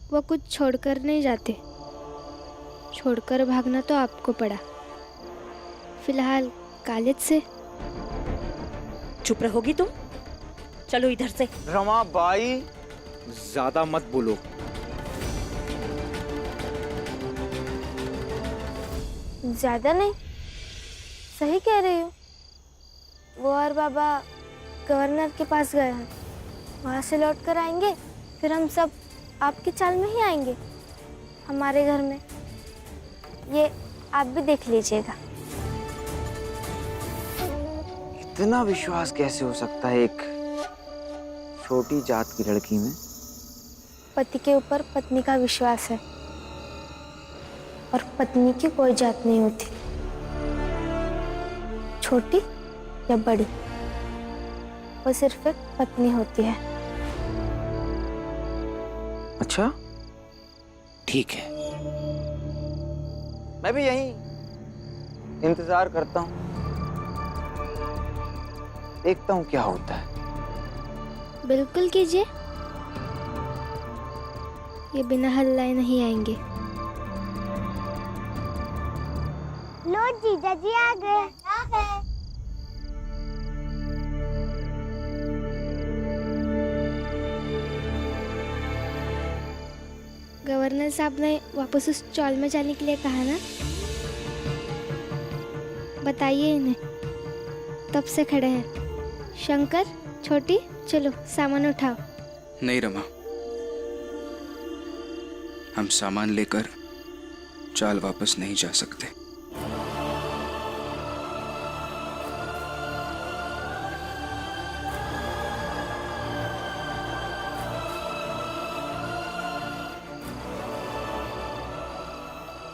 वो कुछ छोड़कर नहीं जाते। छोड़कर भागना तो आपको पड़ा। फिलहाल कॉलेज से। चुप रहोगी तुम? चलो इधर से। रमा बाई, ज्यादा मत बोलो। ज्यादा नहीं, सही कह रही हो। वो और बाबा गवर्नर के पास गए हैं, वहाँ से लौट कर आएंगे, फिर हम सब आपकी चाल में ही आएंगे हमारे घर में। ये आप भी देख लीजिएगा। इतना विश्वास कैसे हो सकता है एक छोटी जात की लड़की में? पति के ऊपर पत्नी का विश्वास है, और पत्नी की कोई जात नहीं होती, छोटी या बड़ी। वो सिर्फ एक पत्नी होती है। अच्छा, ठीक है, मैं भी यही इंतजार करता हूँ, देखता हूँ क्या होता है। बिल्कुल कीजिए, ये बिना हल्लाए नहीं आएंगे। लो जीजा जी आ गए। गवर्नर साहब ने वापस उस चॉल में जाने के लिए कहा ना? बताइए इन्हें, तब से खड़े हैं। शंकर, छोटी, चलो सामान उठाओ। नहीं रमा, हम सामान लेकर चाल वापस नहीं जा सकते।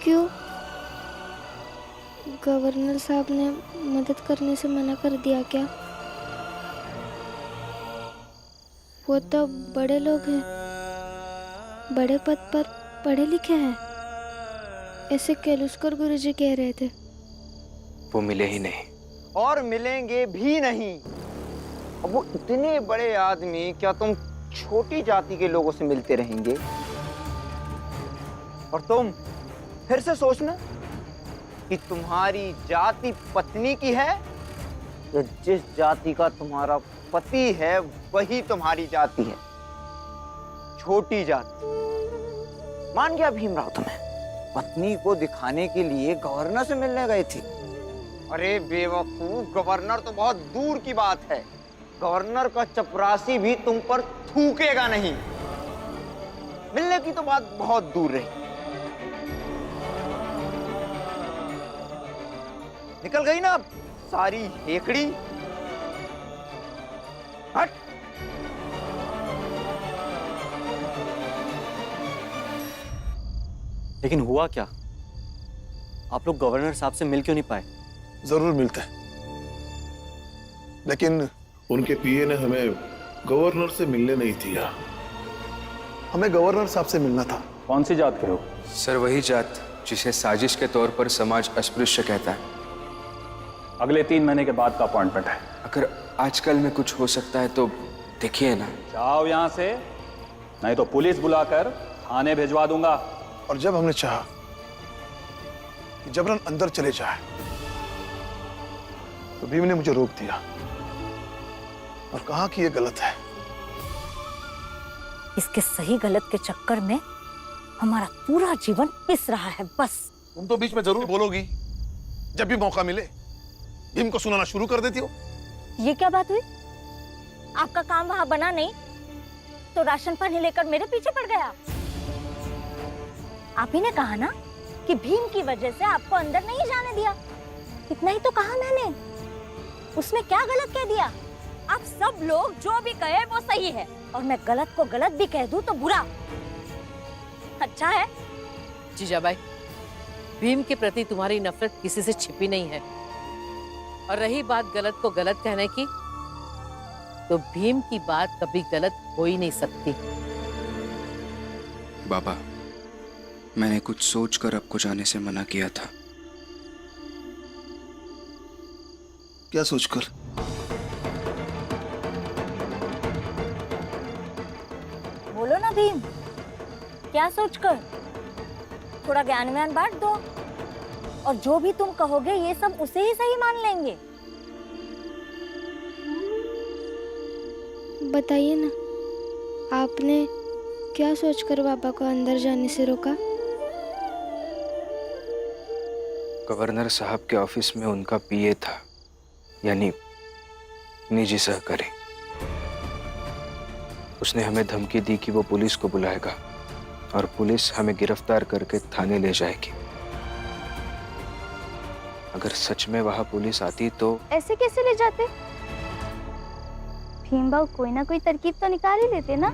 क्यों? गवर्नर साहब ने मदद करने से मना कर दिया क्या? वो तो बड़े लोग हैं, बड़े पद पर पढ़े लिखे हैं, ऐसे केलुस्कर गुरुजी कह रहे थे। वो मिले ही नहीं और मिलेंगे भी नहीं। अब वो इतने बड़े आदमी, क्या तुम छोटी जाति के लोगों से मिलते रहेंगे? और तुम फिर से सोचना कि तुम्हारी जाति पत्नी की है, या जिस जाति का तुम्हारा पति है वही तुम्हारी जाति है, छोटी जाति। मान गया भीमराव तुम्हें, पत्नी को दिखाने के लिए गवर्नर से मिलने गए थे। अरे बेवकूफ, गवर्नर तो बहुत दूर की बात है, गवर्नर का चपरासी भी तुम पर थूकेगा नहीं। मिलने की तो बात बहुत दूर रही। निकल गई ना अब सारी हेकड़ी। हट। लेकिन हुआ क्या? आप लोग गवर्नर साहब से मिल क्यों नहीं पाए? जरूर मिलते हैं, लेकिन उनके पीए ने हमें गवर्नर से मिलने नहीं दिया। हमें गवर्नर साहब से मिलना था। कौन सी जात के हो? सर, वही जात जिसे साजिश के तौर पर समाज अस्पृश्य कहता है। अगले 3 महीने के बाद का अपॉइंटमेंट है। अगर आजकल में कुछ हो सकता है तो देखिए ना। जाओ यहाँ से, नहीं तो पुलिस बुलाकर थाने भिजवा दूंगा। और जब हमने चाहा कि जबरन अंदर चले जाए, तो भीम ने मुझे रोक दिया और कहा कि यह गलत है। इसके सही गलत के चक्कर में हमारा पूरा जीवन पिस रहा है। बस तुम तो बीच में जरूर बोलोगी, जब भी मौका मिले भीम को सुनाना शुरू कर देती हो। ये क्या बात हुई? आपका काम वहां बना नहीं तो राशन पानी लेकर मेरे पीछे पड़ गया। आप ही ने कहा ना कि भीम की वजह से आपको अंदर नहीं जाने दिया। इतना ही तो कहा मैंने, उसमें क्या गलत कह दिया? आप सब लोग जो भी कहे वो सही है, और मैं गलत को गलत भी कह दूं तो बुरा। अच्छा है जीजाबाई, भीम के प्रति तुम्हारी नफरत किसी से छिपी नहीं है। और रही बात गलत को गलत कहने की, तो भीम की बात कभी गलत हो ही नहीं सकती। बाबा, मैंने कुछ सोचकर आपको जाने से मना किया था। क्या सोचकर? बोलो ना भीम, क्या सोचकर? थोड़ा ज्ञान व्यान बांट दो, और जो भी तुम कहोगे ये सब उसे ही सही मान लेंगे। बताइए ना, आपने क्या सोचकर बाबा को अंदर जाने से रोका? गवर्नर साहब के ऑफिस में उनका पीए था, यानी निजी सहकारी। उसने हमें धमकी दी कि वो पुलिस को बुलाएगा और पुलिस हमें गिरफ्तार करके थाने ले जाएगी। अगर सच में वहां पुलिस आती तो ऐसे कैसे ले जाते? भीमबाऊ कोई ना कोई तरकीब तो निकाल ही लेते ना।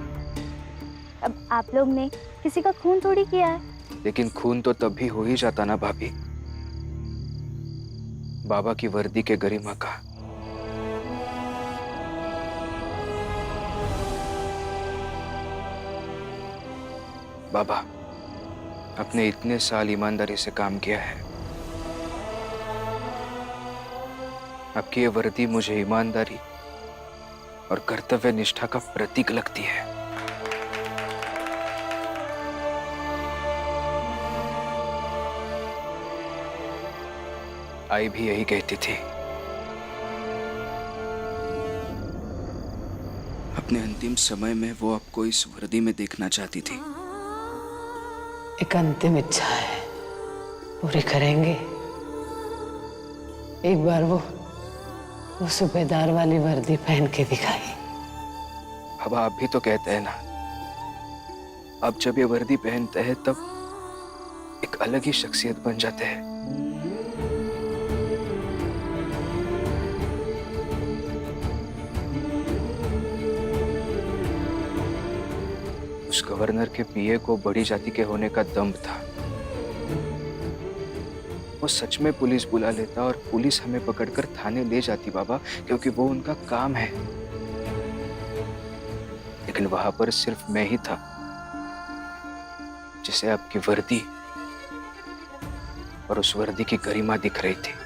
अब आप लोग ने किसी का खून थोड़ी किया है। लेकिन खून तो तब भी हो ही जाता ना भाभी, बाबा की वर्दी के गरिमा का। बाबा, आपने इतने साल ईमानदारी से काम किया है। आपकी ये वर्दी मुझे ईमानदारी और कर्तव्य निष्ठा का प्रतीक लगती है। आई भी यही कहती थी। अपने अंतिम समय में वो आपको इस वर्दी में देखना चाहती थी। एक अंतिम इच्छा है, पूरी करेंगे। एक बार वो सूबेदार वाली वर्दी पहन के दिखाई। अब आप भी तो कहते हैं ना, अब जब ये वर्दी पहनते हैं तब एक अलग ही शख्सियत बन जाते हैं। उस गवर्नर के पीए को बड़ी जाति के होने का दम्भ था। वो सच में पुलिस बुला लेता और पुलिस हमें पकड़कर थाने ले जाती बाबा, क्योंकि वो उनका काम है। लेकिन वहां पर सिर्फ मैं ही था जिसे आपकी वर्दी और उस वर्दी की गरिमा दिख रही थी।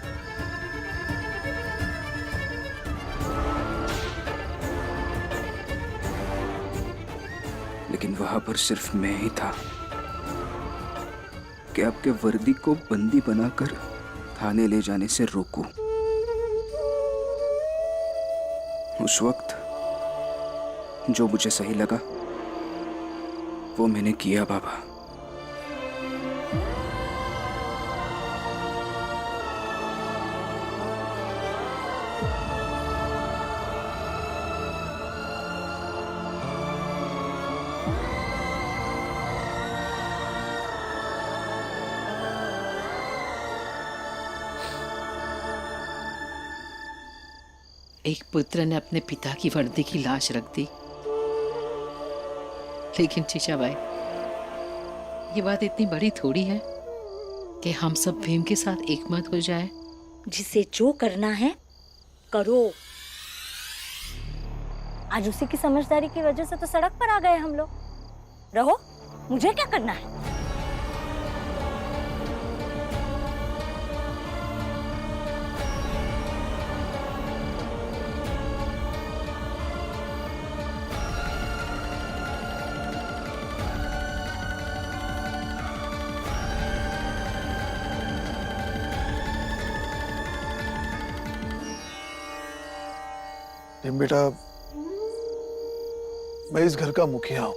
लेकिन वहां पर सिर्फ मैं ही था कि आपके वर्दी को बंदी बनाकर थाने ले जाने से रोकूं। उस वक्त जो मुझे सही लगा वो मैंने किया बाबा। एक पुत्र ने अपने पिता की वर्दी की लाश रख दी। लेकिन जीजाबाई, ये बात इतनी बड़ी थोड़ी है कि हम सब भीम के साथ एकमत हो जाए। जिसे जो करना है करो। आज उसी की समझदारी की वजह से तो सड़क पर आ गए हम लोग। रहो, मुझे क्या करना है? भीम बेटा, मैं इस घर का मुखिया हूं,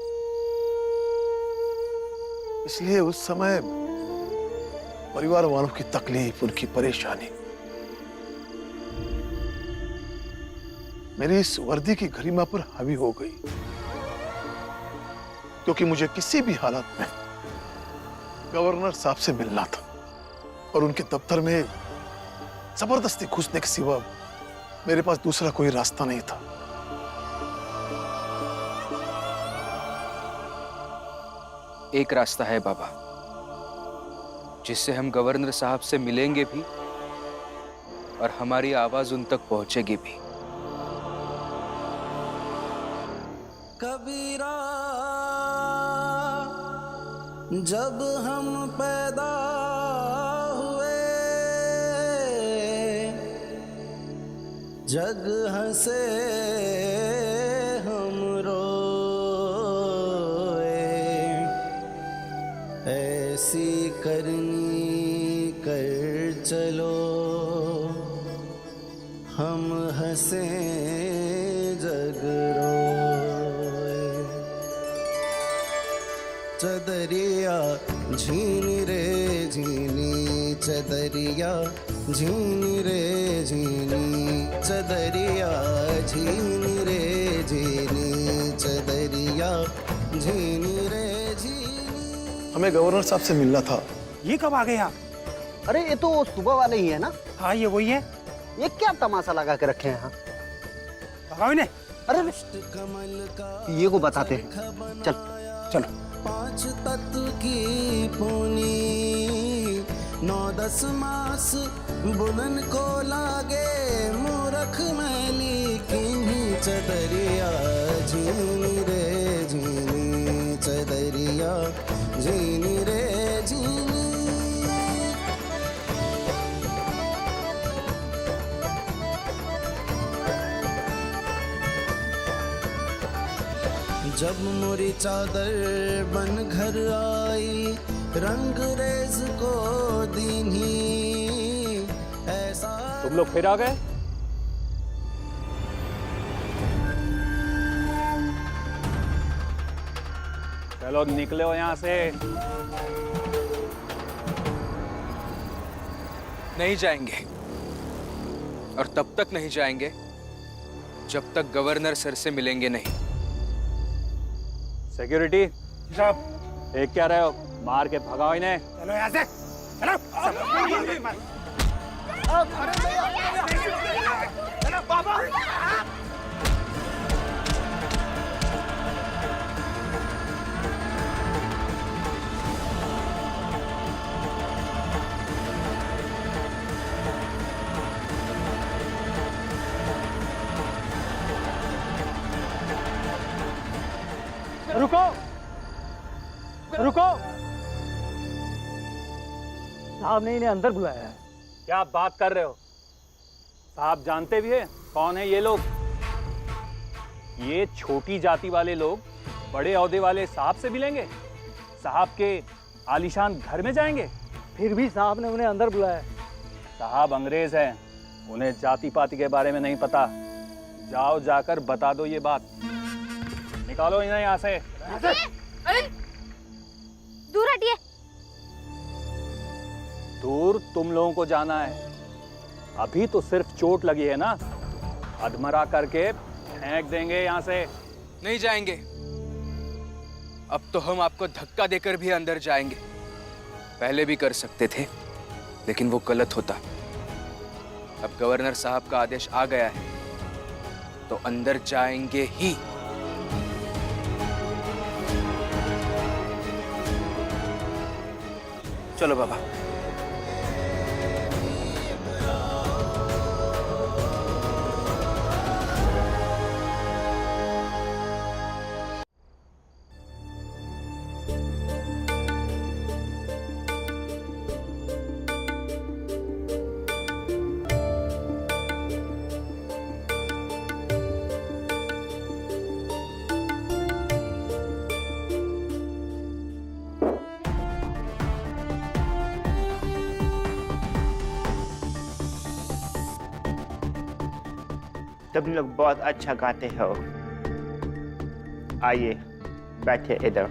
इसलिए उस समय परिवार वालों की तकलीफ, उनकी परेशानी मेरी इस वर्दी की गरिमा पर हावी हो गई, क्योंकि मुझे किसी भी हालत में गवर्नर साहब से मिलना था और उनके दफ्तर में जबरदस्ती घुसने के सिवा मेरे पास दूसरा कोई रास्ता नहीं था। एक रास्ता है बाबा, जिससे हम गवर्नर साहब से मिलेंगे भी और हमारी आवाज उन तक पहुंचेगी भी। कबीरा, जब हम पैदा हुए जग हंसे हम रोए, ऐसी करनी कर चलो, हम हंसे जग रोए। चदरिया झीनी रे झीनी, चदरिया झीनी रे झीनी, चदरिया झीनी रे झीनी, चदरिया झीनी रे झीनी। हमें गवर्नर साहब से मिलना था। ये कब आ गए आप? अरे ये तो सुबह वाले ही है ना? हाँ ये वही है। ये क्या तमाशा लगा के रखे हैं यहाँ? भगाओ इन्हें। अरे ये को बताते हैं, चल चलो। 5 तत्व की पूनी, 9-10 मास बुनन को लागे, मूरख मैली किन्हीं चदरिया झीनी रे झीनी, चदरिया झीनी रे झीनी। जब मोरी चादर बन घर आई, रंग रेज को दीन्ही ऐसा। तुम लोग फिर आ गए? चलो निकले हो यहाँ से। नहीं जाएंगे, और तब तक नहीं जाएंगे जब तक गवर्नर सर से मिलेंगे नहीं। सिक्योरिटी साहब, देख क्या रहे हो? मार के भगाओ इन्हें। चलो यहाँ से, चलो। चलो बाबा। रुको रुको, साहब ने इन्हें अंदर बुलाया है। क्या बात कर रहे हो? साहब जानते भी हैं कौन है ये लोग? ये छोटी जाति वाले लोग बड़े औहदे वाले साहब से मिलेंगे, साहब के आलीशान घर में जाएंगे, फिर भी साहब ने उन्हें अंदर बुलाया। साहब अंग्रेज हैं, उन्हें जाति पाति के बारे में नहीं पता। जाओ जाकर बता दो ये बात। निकालो इन्हें यहाँ से। अरे दूर हटिए। दूर तुम लोगों को जाना है। अभी तो सिर्फ चोट लगी है ना, अधमरा करके फेंक देंगे यहाँ से। नहीं जाएंगे। अब तो हम आपको धक्का देकर भी अंदर जाएंगे। पहले भी कर सकते थे, लेकिन वो गलत होता। अब गवर्नर साहब का आदेश आ गया है, तो अंदर जाएंगे ही। चलो बाबा। तुम लोग बहुत अच्छा गाते हो। आइए बैठे इधर।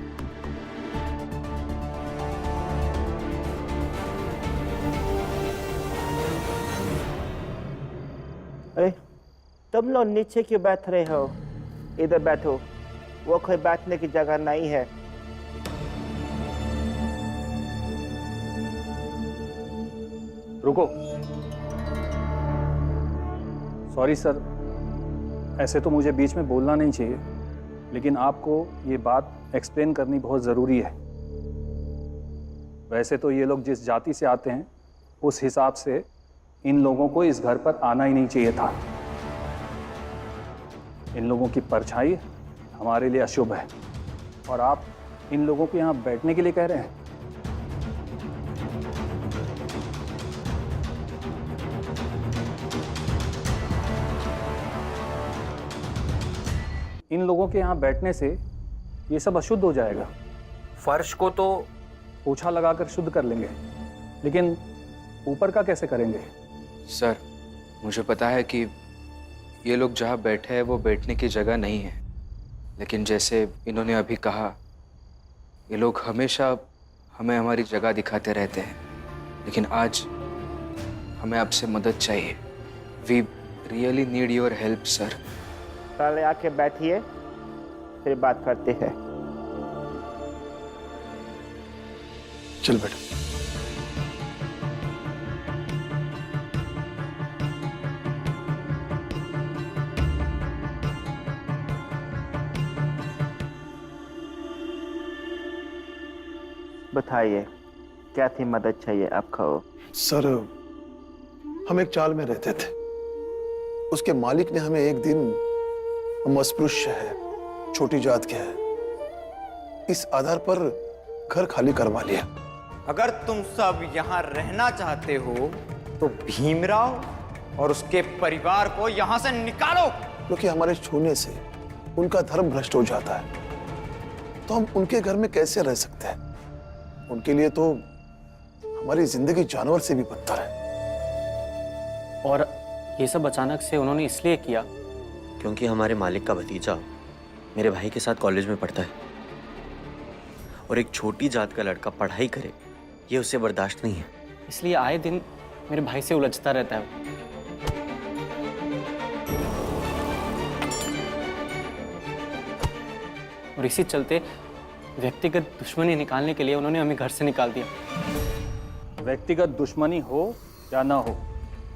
अरे तुम लोग नीचे क्यों बैठ रहे हो? इधर बैठो, वो कोई बैठने की जगह नहीं है। रुको। सॉरी सर, ऐसे तो मुझे बीच में बोलना नहीं चाहिए, लेकिन आपको ये बात एक्सप्लेन करनी बहुत ज़रूरी है। वैसे तो ये लोग जिस जाति से आते हैं, उस हिसाब से इन लोगों को इस घर पर आना ही नहीं चाहिए था। इन लोगों की परछाई हमारे लिए अशुभ है, और आप इन लोगों को यहाँ बैठने के लिए कह रहे हैं। इन लोगों के यहाँ बैठने से ये सब अशुद्ध हो जाएगा। फर्श को तो पोछा लगाकर शुद्ध कर लेंगे, लेकिन ऊपर का कैसे करेंगे? सर, मुझे पता है कि ये लोग जहाँ बैठे हैं वो बैठने की जगह नहीं है, लेकिन जैसे इन्होंने अभी कहा, ये लोग हमेशा हमें हमारी जगह दिखाते रहते हैं, लेकिन आज हमें आपसे मदद चाहिए। We really need your help sir. पहले आके बैठिए, फिर बात करते हैं। चल बेटा। बताइए, क्या थी मदद चाहिए आपको? सर, हम एक चाल में रहते थे। उसके मालिक ने हमें एक दिन, हम अस्पृश्य है, छोटी जात के हैं, इस आधार पर घर खाली करवा लिया। अगर तुम सब यहाँ रहना चाहते हो तो भीमराव और उसके परिवार को यहाँ से निकालो। क्योंकि हमारे छूने से उनका धर्म भ्रष्ट हो जाता है, तो हम उनके घर में कैसे रह सकते हैं? उनके लिए तो हमारी जिंदगी जानवर से भी बदतर है। और ये सब अचानक से उन्होंने इसलिए किया क्योंकि हमारे मालिक का भतीजा मेरे भाई के साथ कॉलेज में पढ़ता है, और एक छोटी जात का लड़का पढ़ाई करे ये उसे बर्दाश्त नहीं है। इसलिए आए दिन मेरे भाई से उलझता रहता है। और इसी चलते व्यक्तिगत दुश्मनी निकालने के लिए उन्होंने हमें घर से निकाल दिया। व्यक्तिगत दुश्मनी हो या ना हो,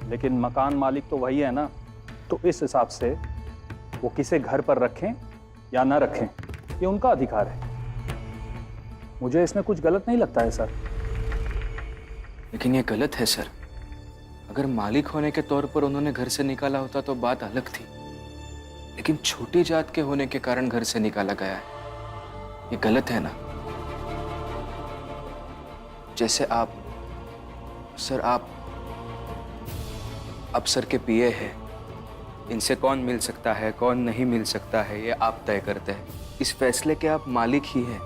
लेकिन मकान मालिक तो वही है ना, तो इस हिसाब से वो किसे घर पर रखें या ना रखें, ये उनका अधिकार है। मुझे इसमें कुछ गलत नहीं लगता है सर। लेकिन ये गलत है सर। अगर मालिक होने के तौर पर उन्होंने घर से निकाला होता तो बात अलग थी, लेकिन छोटी जात के होने के कारण घर से निकाला गया है, ये गलत है ना? जैसे आप सर, आप अफसर के पीए हैं, इनसे कौन मिल सकता है कौन नहीं मिल सकता है ये आप तय करते हैं। इस फैसले के आप मालिक ही हैं,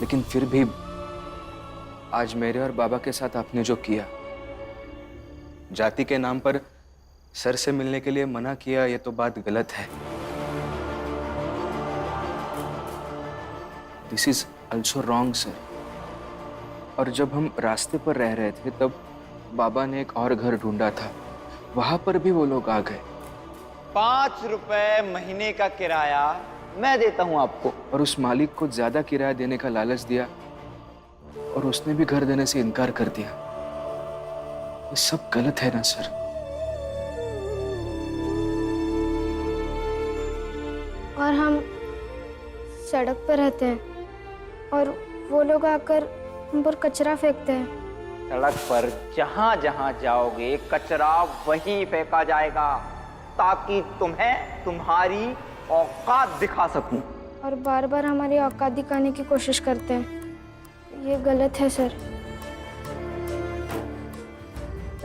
लेकिन फिर भी आज मेरे और बाबा के साथ आपने जो किया, जाति के नाम पर सर से मिलने के लिए मना किया, ये तो बात गलत है। This is also wrong sir. और जब हम रास्ते पर रह रहे थे तब बाबा ने एक और घर ढूंढा था, वहां पर भी वो लोग आ गए। 5 रुपए महीने का किराया मैं देता हूं आपको। और उस मालिक को ज्यादा किराया देने का लालच दिया और उसने भी घर देने से इनकार कर दिया। ये सब गलत है ना सर? और हम सड़क पर रहते हैं और वो लोग आकर हम पर कचरा फेंकते हैं। सड़क पर जहां जहां जाओगे कचरा वहीं फेंका जाएगा, ताकि तुम्हें तुम्हारी औकात दिखा सकूं। और बार बार हमारी औकात दिखाने की कोशिश करते हैं, ये गलत है सर।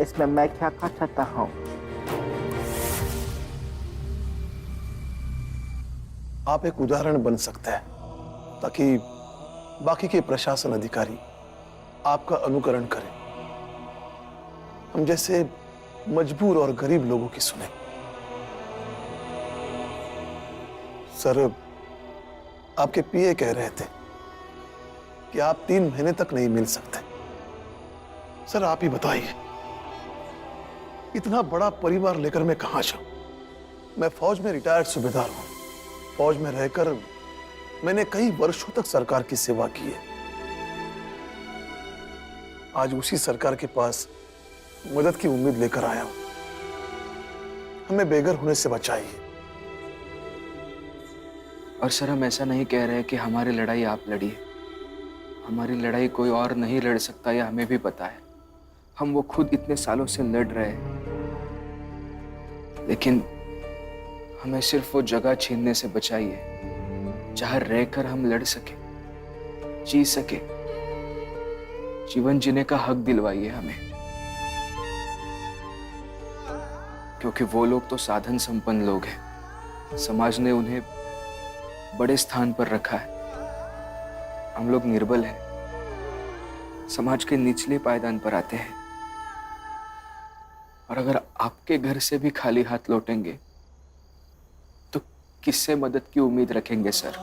इसमें मैं क्या कर सकता हूं? आप एक उदाहरण बन सकते हैं, ताकि बाकी के प्रशासन अधिकारी आपका अनुकरण करें। हम जैसे मजबूर और गरीब लोगों की सुने। सर, आपके पीए कह रहे थे कि आप 3 महीने तक नहीं मिल सकते। सर, आप ही बताइए, इतना बड़ा परिवार लेकर मैं कहां जाऊं? मैं फौज में रिटायर्ड सूबेदार हूं। फौज में रहकर मैंने कई वर्षों तक सरकार की सेवा की है। आज उसी सरकार के पास मदद की उम्मीद लेकर आया हूं। हमें बेघर होने से बचाइए। और सर, हम ऐसा नहीं कह रहे कि हमारी लड़ाई आप लड़िए। हमारी लड़ाई कोई और नहीं लड़ सकता, यह हमें भी पता है। हम वो खुद इतने सालों से लड़ रहे हैं, लेकिन हमें सिर्फ वो जगह छीनने से बचाइए जहां रहकर हम लड़ सके, जी सके। जीवन जीने का हक दिलवाइए हमें, क्योंकि वो लोग तो साधन संपन्न लोग हैं। समाज ने उन्हें बड़े स्थान पर रखा है। हम लोग निर्बल हैं। समाज के निचले पायदान पर आते हैं, और अगर आपके घर से भी खाली हाथ लौटेंगे तो किससे मदद की उम्मीद रखेंगे सर?